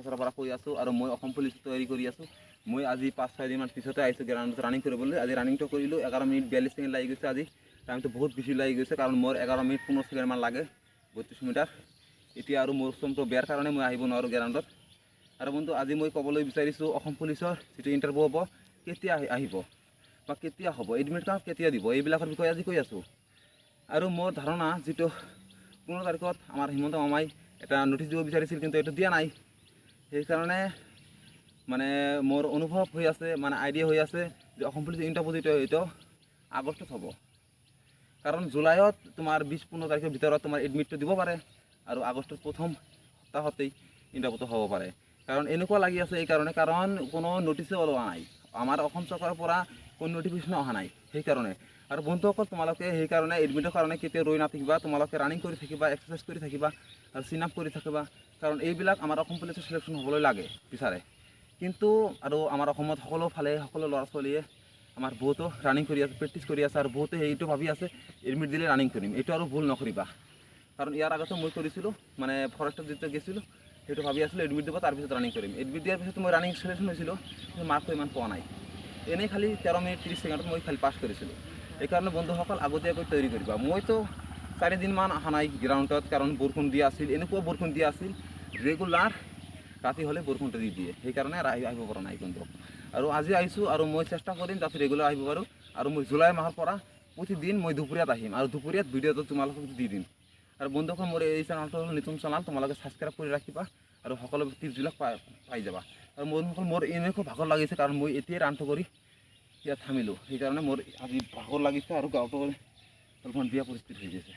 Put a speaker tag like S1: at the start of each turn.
S1: বছৰৰ পৰা কৈ আছোঁ আৰু মই অসম পুলিচ তৈয়াৰী কৰি আছোঁ। মই আজি 5-6 দিনমান পিছতে আহিছোঁ গ্ৰাউণ্ডত ৰানিং কৰিবলৈ। আজি ৰানিংটো কৰিলোঁ 11 মিনিট 42 ছেকেণ্ড লাগি গৈছে। আজি টাইমটো বহুত বেছি লাগি গৈছে কাৰণ মোৰ 11 মিনিট 15 ছেকেণ্ডমান লাগে 32 মিটাৰ। এতিয়া আৰু মোৰ চমটো বেয়াৰ কাৰণে মই আহিব নোৱাৰোঁ গ্ৰাউণ্ডত। আৰু বন্ধু আজি মই ক'বলৈ বিচাৰিছোঁ অসম পুলিচৰ যিটো ইণ্টাৰভিউ হ'ব কেতিয়া আহিব বা কেতিয়া হ'ব, এডমিট কাৰ্ড কেতিয়া দিব, এইবিলাকৰ বিষয়ে আজি কৈ আছোঁ। আৰু মোৰ ধাৰণা যিটো 15 তাৰিখত আমাৰ হিমন্ত মামাই এটা নটিচ দিব বিচাৰিছিল কিন্তু এইটো দিয়া নাই। সেইকাৰণে মানে মোৰ অনুভৱ হৈ আছে, মানে আইডিয়া হৈ আছে যে অসম পুলিচৰ ইণ্টাৰভিউ যিটো হয়তো আগষ্টত হ'ব। কাৰণ জুলাইত তোমাৰ 20-15 তাৰিখৰ ভিতৰত তোমাৰ এডমিটটো দিব পাৰে আৰু আগষ্টৰ প্ৰথম সপ্তাহতেই ইণ্টাৰভিউটো হ'ব পাৰে। কাৰণ এনেকুৱা লাগি আছে এইকাৰণে কাৰণ কোনো নটিচে ওলোৱা নাই, আমাৰ অসম চৰকাৰৰ পৰা কোনো নটিফিকেশ্যন অহা নাই। সেইকাৰণে আৰু বন্ধুসকল তোমালোকে সেইকাৰণে এডমিটৰ কাৰণে কেতিয়া ৰৈ নাথাকিবা, তোমালোকে ৰানিং কৰি থাকিবা, এক্সাৰচাইজ কৰি থাকিবা আৰু চিন আপ কৰি থাকিবা। কাৰণ এইবিলাক আমাৰ অসম পুলিচৰ চিলেকশ্যন হ'বলৈ লাগে বিচাৰে। কিন্তু আৰু আমাৰ অসমত সকলো ফালে সকলো ল'ৰা ছোৱালীয়ে আমাৰ বহুতো ৰানিং কৰি আছে, প্ৰেক্টিছ কৰি আছে আৰু বহুতে সেইটো ভাবি আছে এডমিট দিলে ৰানিং কৰিম। এইটো আৰু ভুল নকৰিবা কাৰণ ইয়াৰ আগতে মই কৰিছিলোঁ, মানে ফৰেষ্টত যেতিয়া গৈছিলোঁ সেইটো ভাবি আছিলোঁ এডমিট দিব তাৰপিছত ৰানিং কৰিম। এডমিট দিয়াৰ পিছত মই ৰানিং চিলেকশ্যন হৈছিলোঁ কিন্তু মাৰ্কটো ইমান পোৱা নাই। এনেই খালি 13 মিনিট 30 ছেকেণ্ডত মই খালি পাছ কৰিছিলোঁ। এইকাৰণে বন্ধুসকল আগতীয়াকৈ তৈয়াৰী কৰিবা। মইতো 4 দিনমান অহা নাই গ্ৰাউণ্ডত কাৰণ বৰষুণ দিয়া আছিল, এনেকুৱা বৰষুণ দিয়া আছিল ৰেগুলাৰ, ৰাতি হ'লে বৰষুণটো দি দিয়ে। সেইকাৰণে আহিব পৰা নাই বন্ধু। আৰু আজি আহিছোঁ আৰু মই চেষ্টা কৰিম যাতে ৰেগুলাৰ আহিব পাৰোঁ। আৰু মই জুলাই মাহৰ পৰা প্ৰতিদিন মই দুপৰীয়াত আহিম আৰু দুপৰীয়াত ভিডিঅ'টো তোমালোকক দি দিম। আৰু বন্ধুসকল মোৰ এই চেনেলটো নতুন চেনেল, তোমালোকে ছাবস্ক্ৰাইব কৰি ৰাখিবা আৰু সকলো টিপছবিলাক পাই যাবা। আৰু বন্ধুসকল মোৰ এনেকুৱা ভাগৰ লাগিছে কাৰণ মই এতিয়াই ৰানটো কৰি ইয়াত থামিলোঁ। সেইকাৰণে মোৰ আজি ভাগৰ লাগিছে আৰু গাঁৱতো অলপমান বেয়া পৰিস্থিতি হৈ গৈছে।